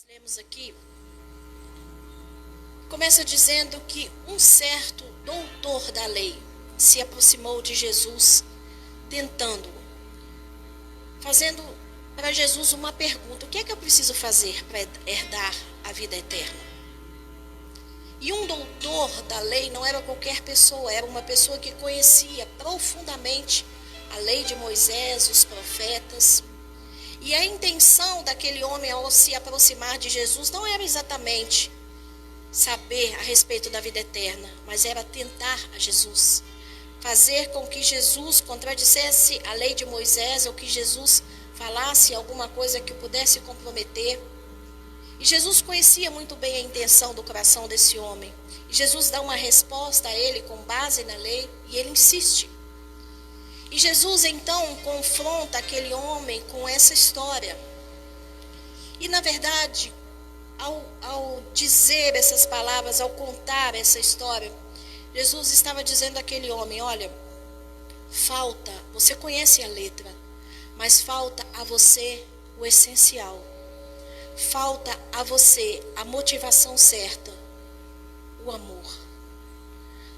Nós lemos aqui, começa dizendo que um certo doutor da lei se aproximou de Jesus, tentando-o, fazendo para Jesus uma pergunta: o que é que eu preciso fazer para herdar a vida eterna? E um doutor da lei não era qualquer pessoa, era uma pessoa que conhecia profundamente a lei de Moisés, os profetas. E a intenção daquele homem ao se aproximar de Jesus não era exatamente saber a respeito da vida eterna, mas era tentar a Jesus, fazer com que Jesus contradissesse a lei de Moisés, ou que Jesus falasse alguma coisa que o pudesse comprometer. E Jesus conhecia muito bem a intenção do coração desse homem. E Jesus dá uma resposta a ele com base na lei, e ele insiste. E Jesus então confronta aquele homem com essa história. E na verdade, ao dizer essas palavras, ao contar essa história, Jesus estava dizendo àquele homem: olha, você conhece a letra, mas falta a você o essencial. Falta a você a motivação certa, o amor.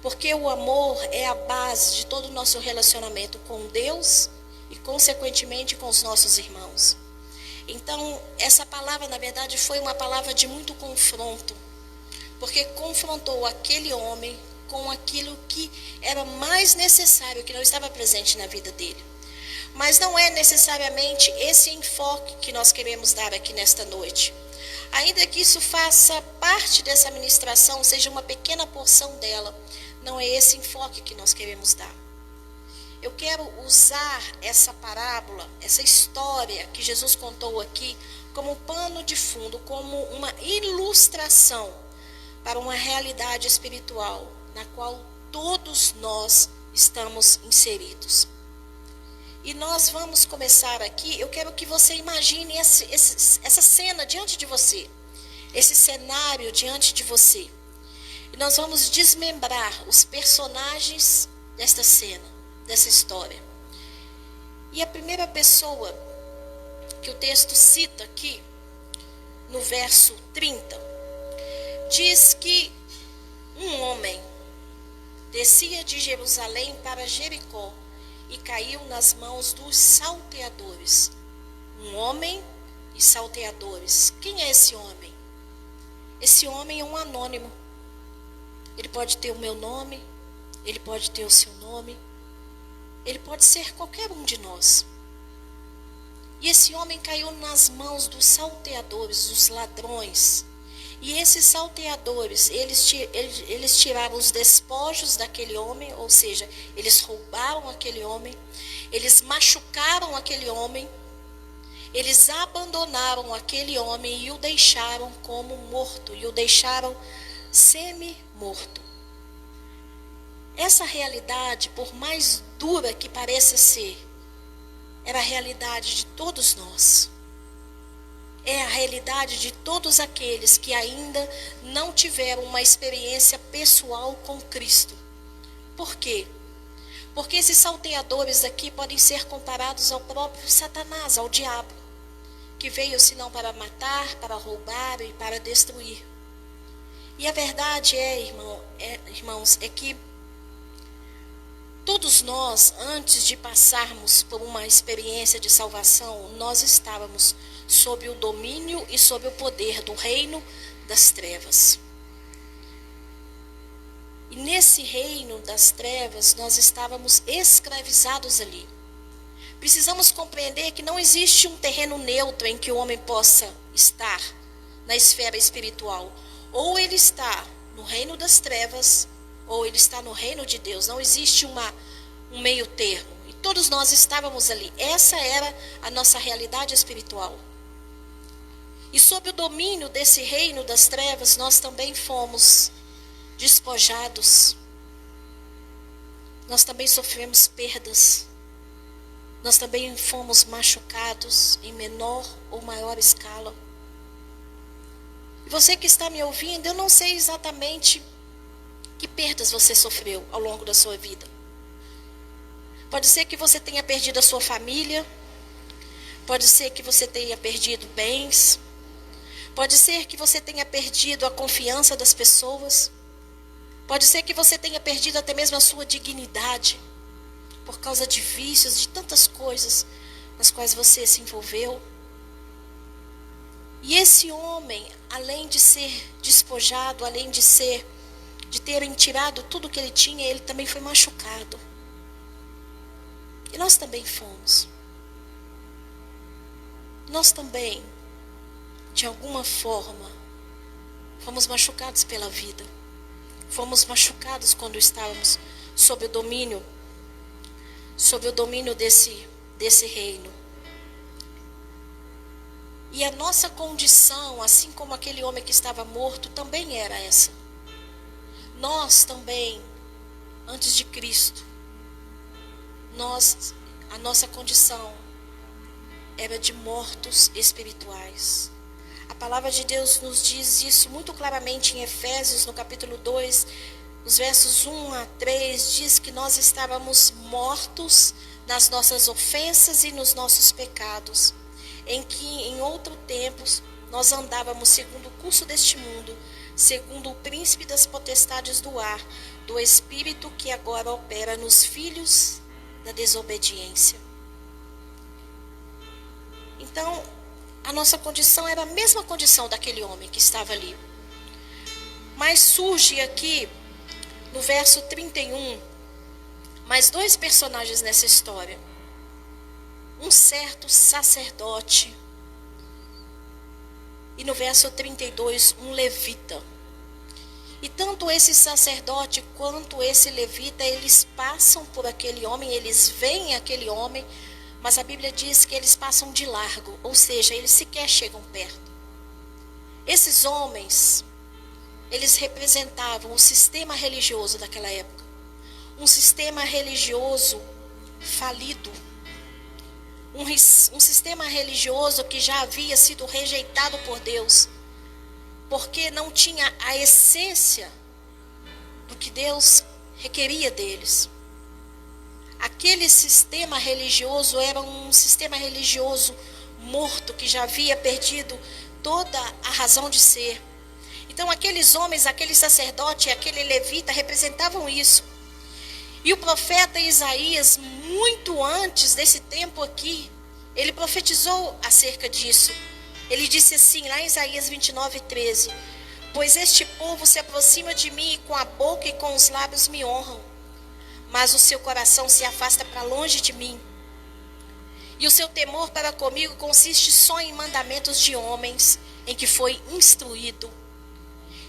Porque o amor é a base de todo o nosso relacionamento com Deus e, consequentemente, com os nossos irmãos. Então, essa palavra, na verdade, foi uma palavra de muito confronto, porque confrontou aquele homem com aquilo que era mais necessário, que não estava presente na vida dele. Mas não é necessariamente esse enfoque que nós queremos dar aqui nesta noite. Ainda que isso faça parte dessa ministração, seja uma pequena porção dela, não é esse enfoque que nós queremos dar. Eu quero usar essa parábola, essa história que Jesus contou aqui, como pano de fundo, como uma ilustração para uma realidade espiritual na qual todos nós estamos inseridos. E nós vamos começar aqui. Eu quero que você imagine essa cena diante de você, esse cenário diante de você. E nós vamos desmembrar os personagens desta cena, dessa história. E a primeira pessoa que o texto cita aqui, no verso 30, diz que um homem descia de Jerusalém para Jericó e caiu nas mãos dos salteadores. Um homem e salteadores. Quem é esse homem? Esse homem é um anônimo. Ele pode ter o meu nome, ele pode ter o seu nome, ele pode ser qualquer um de nós. E esse homem caiu nas mãos dos salteadores, dos ladrões. E esses salteadores, eles tiraram os despojos daquele homem, ou seja, eles roubaram aquele homem, eles machucaram aquele homem, eles abandonaram aquele homem e o deixaram como morto, e o deixaram semi-morto. Essa realidade, por mais dura que pareça ser, era a realidade de todos nós. É a realidade de todos aqueles que ainda não tiveram uma experiência pessoal com Cristo. Por quê? Porque esses salteadores aqui podem ser comparados ao próprio Satanás, ao diabo, que veio senão para matar, para roubar e para destruir. E a verdade irmãos, é que todos nós, antes de passarmos por uma experiência de salvação, nós estávamos sob o domínio e sob o poder do reino das trevas. E nesse reino das trevas, nós estávamos escravizados ali. Precisamos compreender que não existe um terreno neutro em que o homem possa estar na esfera espiritual. Ou ele está no reino das trevas, ou ele está no reino de Deus. Não existe um meio termo. E todos nós estávamos ali. Essa era a nossa realidade espiritual. E sob o domínio desse reino das trevas, nós também fomos despojados. Nós também sofremos perdas. Nós também fomos machucados em menor ou maior escala. E você que está me ouvindo, eu não sei exatamente que perdas você sofreu ao longo da sua vida. Pode ser que você tenha perdido a sua família. Pode ser que você tenha perdido bens. Pode ser que você tenha perdido a confiança das pessoas. Pode ser que você tenha perdido até mesmo a sua dignidade por causa de vícios, de tantas coisas nas quais você se envolveu. E esse homem, além de ser despojado, além de terem tirado tudo que ele tinha, ele também foi machucado. E nós também fomos. Nós também, de alguma forma, fomos machucados pela vida. Fomos machucados quando estávamos sob o domínio desse reino. E a nossa condição, assim como aquele homem que estava morto, também era essa. Nós também, antes de Cristo, a nossa condição era de mortos espirituais. A palavra de Deus nos diz isso muito claramente em Efésios, no capítulo 2, os versos 1 a 3, diz que nós estávamos mortos nas nossas ofensas e nos nossos pecados, em que em outros tempos nós andávamos segundo o curso deste mundo, segundo o príncipe das potestades do ar, do espírito que agora opera nos filhos da desobediência. Então, a nossa condição era a mesma condição daquele homem que estava ali. Mas surge aqui, no verso 31, mais dois personagens nessa história. Um certo sacerdote. E no verso 32, um levita. E tanto esse sacerdote quanto esse levita, eles passam por aquele homem, eles veem aquele homem, mas a Bíblia diz que eles passam de largo, ou seja, eles sequer chegam perto. Esses homens, eles representavam o sistema religioso daquela época. Um sistema religioso falido. Um sistema religioso que já havia sido rejeitado por Deus, porque não tinha a essência do que Deus requeria deles. Aquele sistema religioso era um sistema religioso morto, que já havia perdido toda a razão de ser. Então aqueles homens, aquele sacerdote e aquele levita representavam isso. E o profeta Isaías, muito antes desse tempo aqui, ele profetizou acerca disso. Ele disse assim, lá em Isaías 29:13: pois este povo se aproxima de mim e com a boca e com os lábios me honram, mas o seu coração se afasta para longe de mim. E o seu temor para comigo consiste só em mandamentos de homens, em que foi instruído.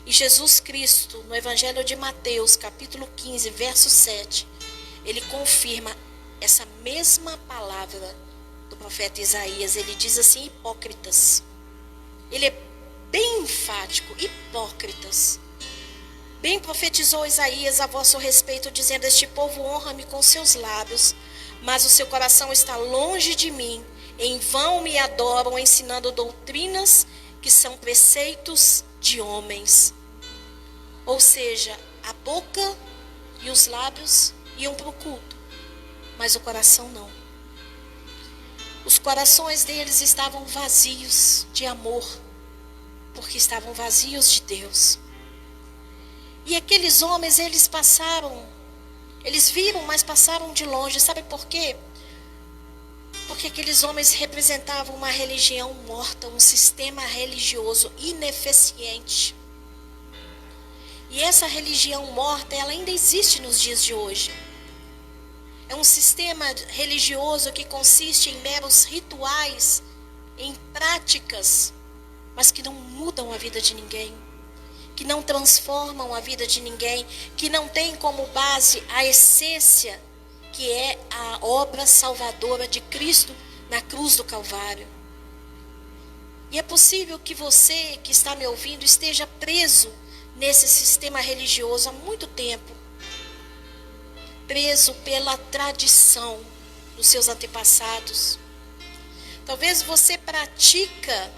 E Jesus Cristo, no Evangelho de Mateus, capítulo 15, verso 7, ele confirma essa mesma palavra do profeta Isaías. Ele diz assim, hipócritas. Ele é bem enfático, hipócritas. Bem profetizou Isaías a vosso respeito, dizendo, este povo honra-me com seus lábios, mas o seu coração está longe de mim. Em vão me adoram, ensinando doutrinas que são preceitos de homens. Ou seja, a boca e os lábios iam para o culto, mas o coração não. Os corações deles estavam vazios de amor, porque estavam vazios de Deus. E aqueles homens, eles viram, mas passaram de longe. Sabe por quê? Porque aqueles homens representavam uma religião morta, um sistema religioso ineficiente. E essa religião morta, ela ainda existe nos dias de hoje. É um sistema religioso que consiste em meros rituais, em práticas, mas que não mudam a vida de ninguém, que não transformam a vida de ninguém, que não tem como base a essência, que é a obra salvadora de Cristo na cruz do Calvário. E é possível que você que está me ouvindo esteja preso nesse sistema religioso há muito tempo, preso pela tradição dos seus antepassados. Talvez você pratica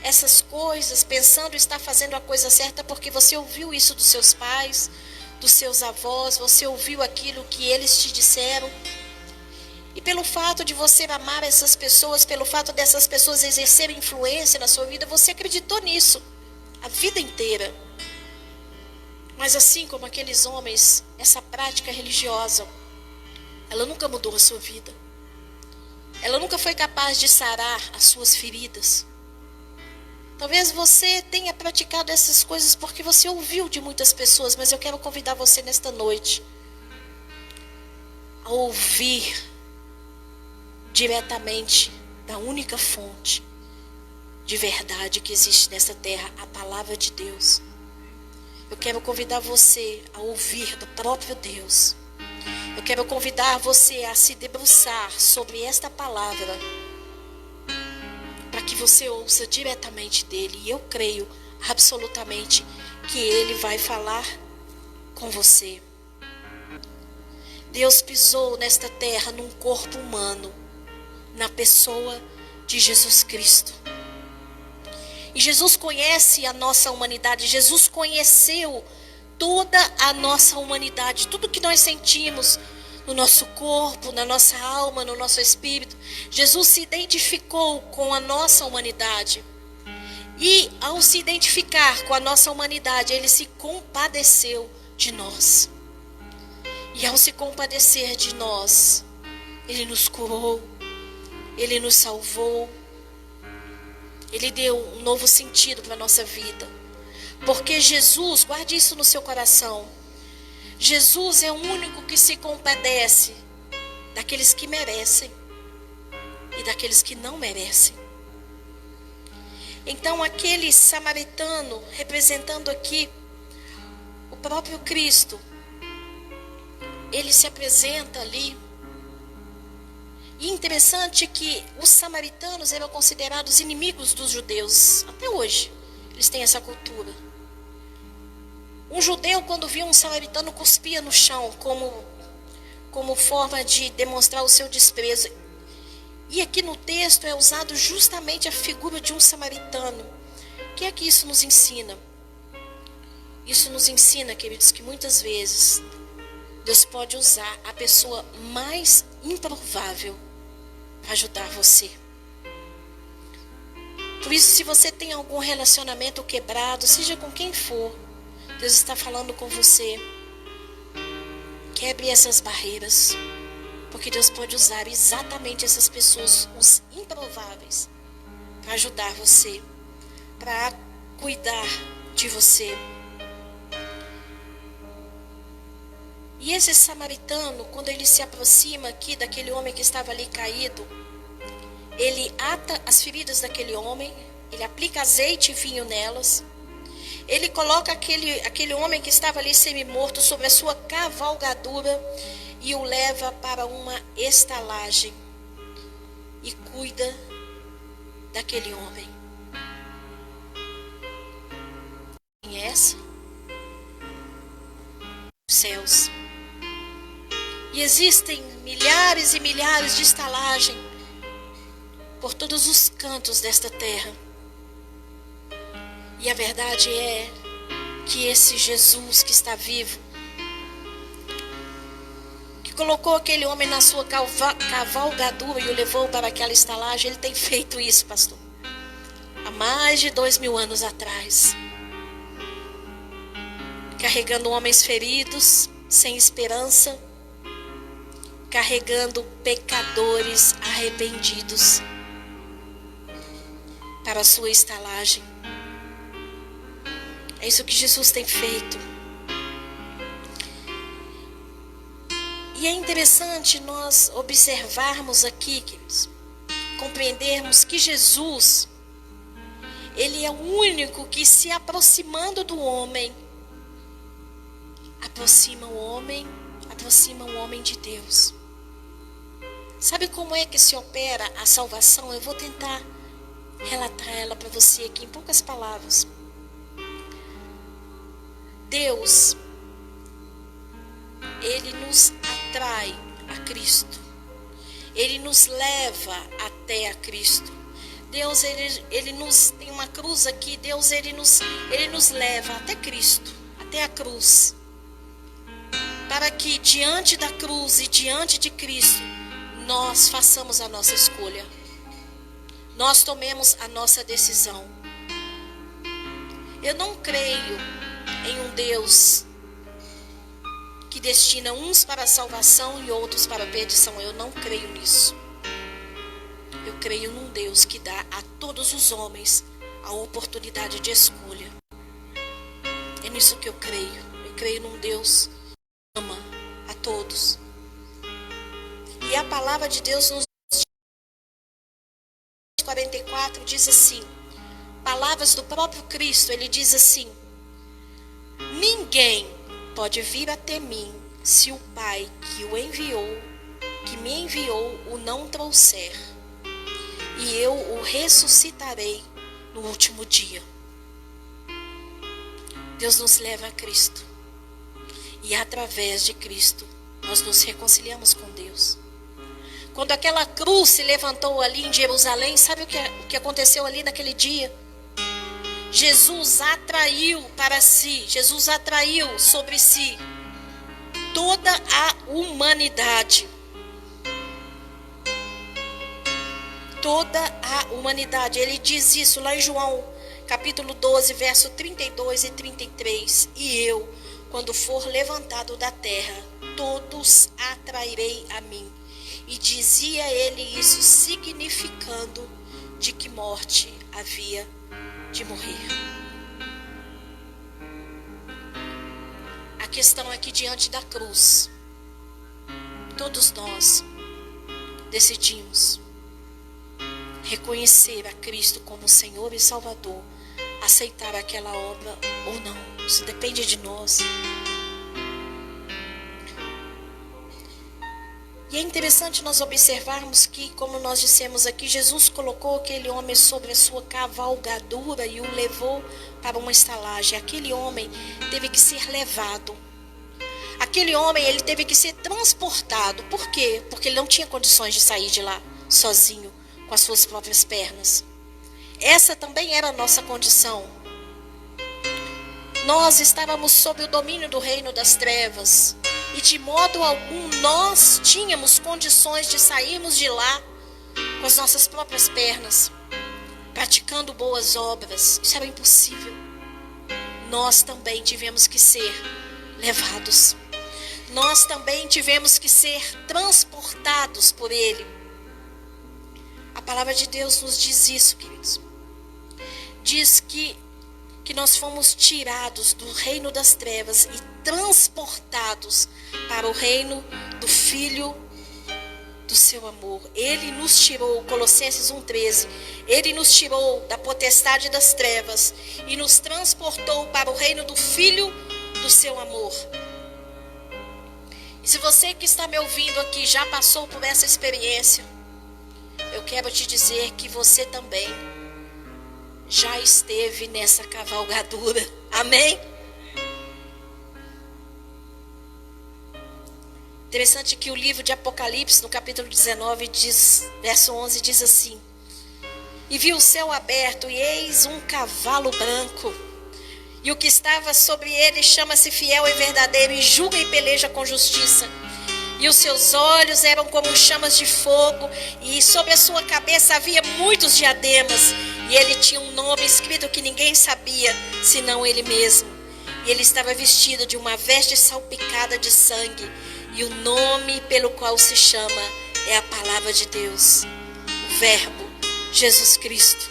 essas coisas pensando estar fazendo a coisa certa porque você ouviu isso dos seus pais, dos seus avós, você ouviu aquilo que eles te disseram. E pelo fato de você amar essas pessoas, pelo fato dessas pessoas exercerem influência na sua vida, você acreditou nisso a vida inteira. Mas assim como aqueles homens, essa prática religiosa, ela nunca mudou a sua vida. Ela nunca foi capaz de sarar as suas feridas. Talvez você tenha praticado essas coisas porque você ouviu de muitas pessoas, mas eu quero convidar você nesta noite a ouvir diretamente da única fonte de verdade que existe nessa terra, a palavra de Deus. Eu quero convidar você a ouvir do próprio Deus. Eu quero convidar você a se debruçar sobre esta palavra, para que você ouça diretamente dele. E eu creio absolutamente que ele vai falar com você. Deus pisou nesta terra num corpo humano, na pessoa de Jesus Cristo. E Jesus conhece a nossa humanidade. Jesus conheceu toda a nossa humanidade, tudo que nós sentimos no nosso corpo, na nossa alma, no nosso espírito. Jesus se identificou com a nossa humanidade. E ao se identificar com a nossa humanidade, ele se compadeceu de nós. E ao se compadecer de nós, ele nos curou, ele nos salvou, ele deu um novo sentido para a nossa vida. Porque Jesus, guarde isso no seu coração, Jesus é o único que se compadece daqueles que merecem e daqueles que não merecem. Então aquele samaritano, representando aqui o próprio Cristo, ele se apresenta ali. E interessante que os samaritanos eram considerados inimigos dos judeus. Até hoje, eles têm essa cultura. Um judeu, quando via um samaritano, cuspia no chão, como forma de demonstrar o seu desprezo. E aqui no texto é usado justamente a figura de um samaritano. O que é que isso nos ensina? Isso nos ensina, queridos, que muitas vezes Deus pode usar a pessoa mais improvável para ajudar você. Por isso, se você tem algum relacionamento quebrado, seja com quem for, Deus está falando com você. Quebre essas barreiras, porque Deus pode usar exatamente essas pessoas, os improváveis, para ajudar você, para cuidar de você. E esse samaritano, quando ele se aproxima aqui daquele homem que estava ali caído, ele ata as feridas daquele homem, ele aplica azeite e vinho nelas, ele coloca aquele homem que estava ali semi-morto sobre a sua cavalgadura e o leva para uma estalagem e cuida daquele homem. Conhece? Os céus. E existem milhares e milhares de estalagens por todos os cantos desta terra. E a verdade é que esse Jesus que está vivo, que colocou aquele homem na sua cavalgadura e o levou para aquela estalagem, ele tem feito isso, pastor, há mais de 2000 anos atrás. Carregando homens feridos, sem esperança, carregando pecadores arrependidos para a sua estalagem. É isso que Jesus tem feito. E é interessante nós observarmos aqui, queridos, compreendermos que Jesus, ele é o único que, se aproximando do homem, aproxima o homem de Deus. Sabe como é que se opera a salvação? Eu vou tentar relatar ela para você aqui em poucas palavras. Deus, ele nos atrai a Cristo. Ele nos leva até a Cristo. Deus, ele nos tem uma cruz aqui. Deus, ele nos leva até Cristo, até a cruz, para que diante da cruz e diante de Cristo nós façamos a nossa escolha. Nós tomemos a nossa decisão. Eu não creio em um Deus que destina uns para a salvação e outros para a perdição. Eu não creio nisso. Eu creio num Deus que dá a todos os homens a oportunidade de escolha. É nisso que eu creio. Eu creio num Deus que ama a todos. E a palavra de Deus nos 44 diz assim, palavras do próprio Cristo, ele diz assim: ninguém pode vir até mim se o Pai que me enviou, o não trouxer, e eu o ressuscitarei no último dia. Deus nos leva a Cristo, e através de Cristo nós nos reconciliamos com Deus. Quando aquela cruz se levantou ali em Jerusalém, sabe o que aconteceu ali naquele dia? Jesus atraiu para si, Jesus atraiu sobre si toda a humanidade. Toda a humanidade. Ele diz isso lá em João, capítulo 12, verso 32 e 33. E eu, quando for levantado da terra, todos atrairei a mim. E dizia ele isso, significando de que morte havia de morrer. A questão é que diante da cruz, todos nós decidimos reconhecer a Cristo como Senhor e Salvador, aceitar aquela obra ou não. Isso depende de nós. E é interessante nós observarmos que, como nós dissemos aqui, Jesus colocou aquele homem sobre a sua cavalgadura e o levou para uma estalagem. Aquele homem teve que ser levado. Aquele homem, ele teve que ser transportado. Por quê? Porque ele não tinha condições de sair de lá sozinho, com as suas próprias pernas. Essa também era a nossa condição. Nós estávamos sob o domínio do reino das trevas. E de modo algum nós tínhamos condições de sairmos de lá com as nossas próprias pernas, praticando boas obras. Isso era impossível. Nós também tivemos que ser levados. Nós também tivemos que ser transportados por Ele. A palavra de Deus nos diz isso, queridos. Diz que nós fomos tirados do reino das trevas e transportados para o reino do Filho do seu amor. Ele nos tirou, Colossenses 1,13, Ele nos tirou da potestade das trevas e nos transportou para o reino do Filho do seu amor. E se você que está me ouvindo aqui já passou por essa experiência, eu quero te dizer que você também já esteve nessa cavalgadura. Amém? Interessante que o livro de Apocalipse, no capítulo 19, verso 11, diz assim: e vi o céu aberto, e eis um cavalo branco, e o que estava sobre ele chama-se Fiel e Verdadeiro, e julga e peleja com justiça. E os seus olhos eram como chamas de fogo, e sobre a sua cabeça havia muitos diademas, e ele tinha um nome escrito que ninguém sabia, senão ele mesmo. E ele estava vestido de uma veste salpicada de sangue, e o nome pelo qual se chama é a palavra de Deus, o Verbo, Jesus Cristo.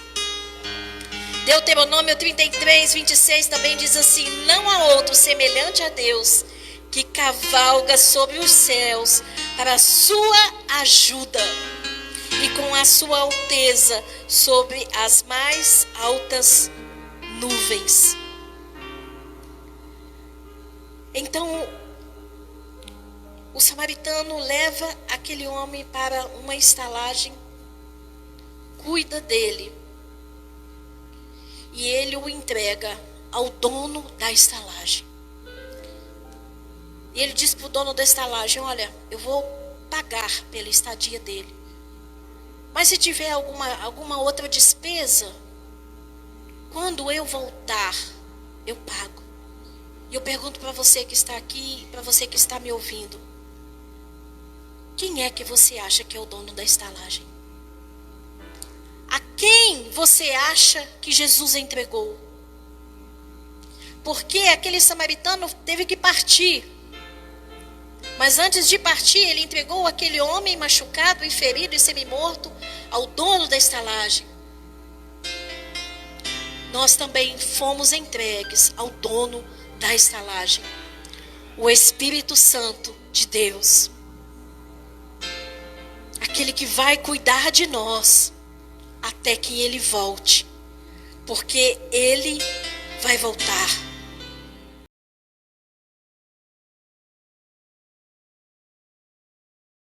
Deuteronômio 33, 26 também diz assim: não há outro semelhante a Deus, que cavalga sobre os céus para a sua ajuda, e com a sua alteza sobre as mais altas nuvens. Então, o samaritano leva aquele homem para uma estalagem, cuida dele, e ele o entrega ao dono da estalagem. E ele diz para o dono da estalagem: olha, eu vou pagar pela estadia dele, mas se tiver alguma outra despesa, quando eu voltar, eu pago. E eu pergunto para você que está aqui, para você que está me ouvindo: Quem é que você acha que é o dono da estalagem? A quem você acha que Jesus entregou? Porque aquele samaritano teve que partir. Mas antes de partir, ele entregou aquele homem machucado e ferido e semi-morto ao dono da estalagem. Nós também fomos entregues ao dono da estalagem, o Espírito Santo de Deus. Aquele que vai cuidar de nós até que ele volte, porque ele vai voltar.